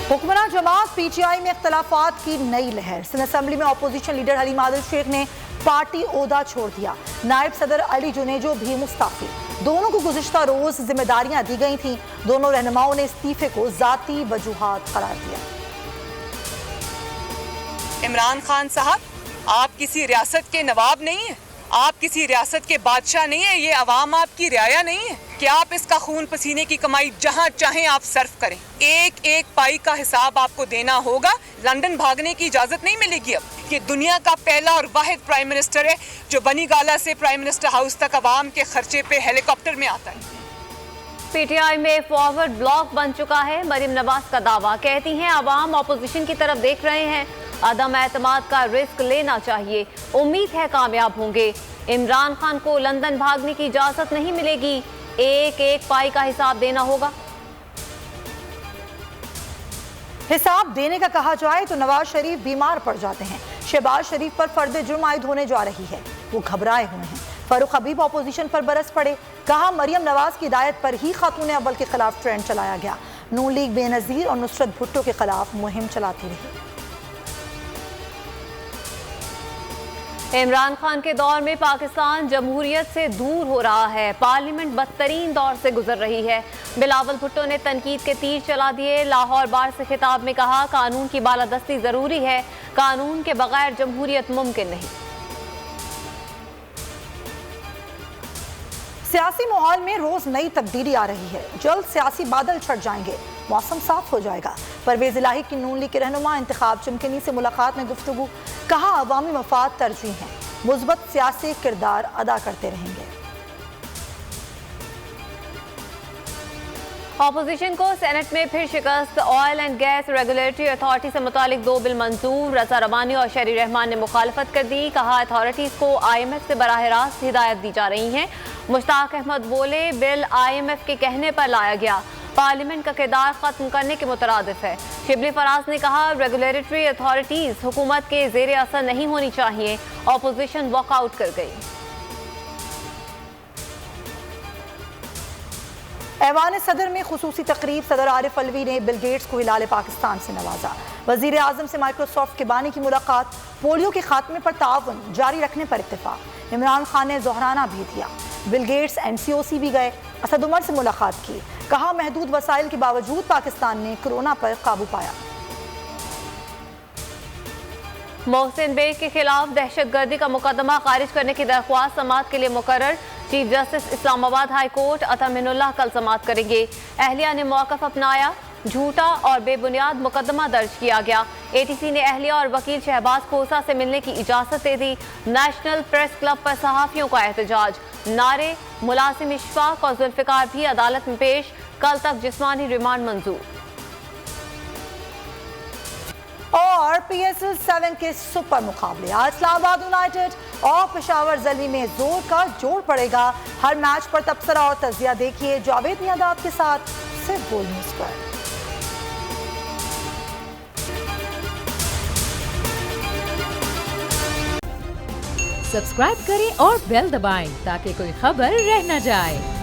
हुक्मरान जमात PTI में इख्तलाफात की नई लहर। सिंध असम्बली में अपोजिशन लीडर हलीम आदिल शेख ने पार्टी ओहदा छोड़ दिया। नायब सदर अली जुनेजो भी मुस्ताफी। दोनों को गुज़िश्ता रोज जिम्मेदारियां दी गई थीं। दोनों रहनुमाओं ने इस्तीफे को जाती वजूहात करार दिया। इमरान खान साहब, आप किसी रियासत के नवाब नहीं हैं, आप किसी रियासत के बादशाह नहीं है, ये अवाम आपकी रियाया नहीं है कि आप इसका खून पसीने की कमाई जहां चाहें आप सर्फ करें। एक एक पाई का हिसाब आपको देना होगा। लंदन भागने की इजाजत नहीं मिलेगी। अब ये दुनिया का पहला और वाहिद प्राइम मिनिस्टर है जो बनी गाला से प्राइम मिनिस्टर हाउस तक अवाम के खर्चे पे हेलीकॉप्टर में आता है। PTI में फॉरवर्ड ब्लॉक बन चुका है। मरीम नवाज का दावा, कहती हैं अवाम अपोजिशन की तरफ देख रहे हैं, अदम एतमाद का रिस्क लेना चाहिए, उम्मीद है कामयाब होंगे। इमरान खान को लंदन भागने की इजाजत नहीं मिलेगी, एक एक पाई का हिसाब देना होगा। हिसाब देने का कहा जाए तो नवाज शरीफ बीमार पड़ जाते हैं। शहबाज शरीफ पर फर्द जुर्म आयद होने जा रही है, वो घबराए हुए हैं। फारूक हबीब अपोजिशन पर बरस पड़े, कहा मरियम नवाज की हिदायत पर ही खातून अव्वल के खिलाफ ट्रेंड चलाया गया। नून लीग बेनजीर और नुसरत भुट्टो के खिलाफ मुहिम चलाती रही। इमरान खान के दौर में पाकिस्तान जमहूरियत से दूर हो रहा है, पार्लियामेंट बदतरीन दौर से गुजर रही है। बिलावल भुट्टो ने तनकीद के तीर चला दिए। लाहौर बार से खिताब में कहा, कानून की बालादस्ती जरूरी है, कानून के बगैर जमहूरियत मुमकिन नहीं। सियासी माहौल में रोज नई तब्दीली आ रही है। जल्द सियासी बादल छट जाएंगे, मौसम साफ हो जाएगा। परवेज इलाही की नून लीग के रहनुमा इंतखाब चमकनी से मुलाकात में गुफ्तगू, कहा अवामी मफाद तरजीह हैं, मुस्बत सियासी किरदार अदा करते रहेंगे। अपोजिशन को सेनेट में फिर शिकस्त। Oil and gas regulatory authority से मुतालिक 2 बिल मंजूर। रजा रबानी और शहरी रहमान ने मुखालफत कर दी, कहा अथॉरिटीज को IMF से बराह रास्त हिदायत दी जा रही हैं। मुश्ताक अहमद बोले, बिल IMF के कहने पर लाया गया, पार्लियामेंट का किरदार खत्म करने के मुतरादिफ है। शिबली फराज ने कहा, रेगुलेटरी अथॉरिटीज हुकूमत के जेर असर नहीं होनी चाहिए। अपोजिशन वॉकआउट कर गई। ऐवान सदर में खुसूसी तकरीब, सदर आरिफ अलवी ने बिल गेट्स को हिलाल पाकिस्तान से नवाजा। वजीर आजम से माइक्रोसॉफ्ट के बानी की मुलाकात, पोलियो के खात्मे पर ताउन जारी रखने पर इत्तेफाक। इमरान खान ने जोहराना भी दिया। बिल गेट्स NCOC भी गए, असद उमर से मुलाकात की, कहा महदूद वसाइल के बावजूद पाकिस्तान ने कोरोना पर काबू पाया। मोहसिन बेग के खिलाफ दहशतगर्दी का मुकदमा खारिज करने की दरख्वास्त समाअत के लिए मुकर्रर। Chief justice Islamabad high court अता मिनुल्लाह कल समाअत करेंगे। अहलिया ने मौक़िफ़ अपनाया, झूठा और बेबुनियाद मुकदमा दर्ज किया गया। ATC ने अहलिया और वकील शहबाज खोसा से मिलने की इजाज़त दे दी। नेशनल प्रेस क्लब पर सहाफ़ियों का एहतजाज, नारे, मुलाजिम इशफाक और जुल्फ़िकार भी अदालत में पेश, कल तक जिस्मानी रिमांड मंजूर। और PSL 7 के सुपर मुकाबले, आज इस्लामाबाद यूनाइटेड और पेशावर ज़ल्मी में जोर का जोड़ पड़ेगा। हर मैच पर तबसरा और तजिया देखिए जावेद मियादाद के साथ सिर्फ गोल न्यूज़ पर। सब्सक्राइब करें और बेल दबाएं ताकि कोई खबर रह न जाए।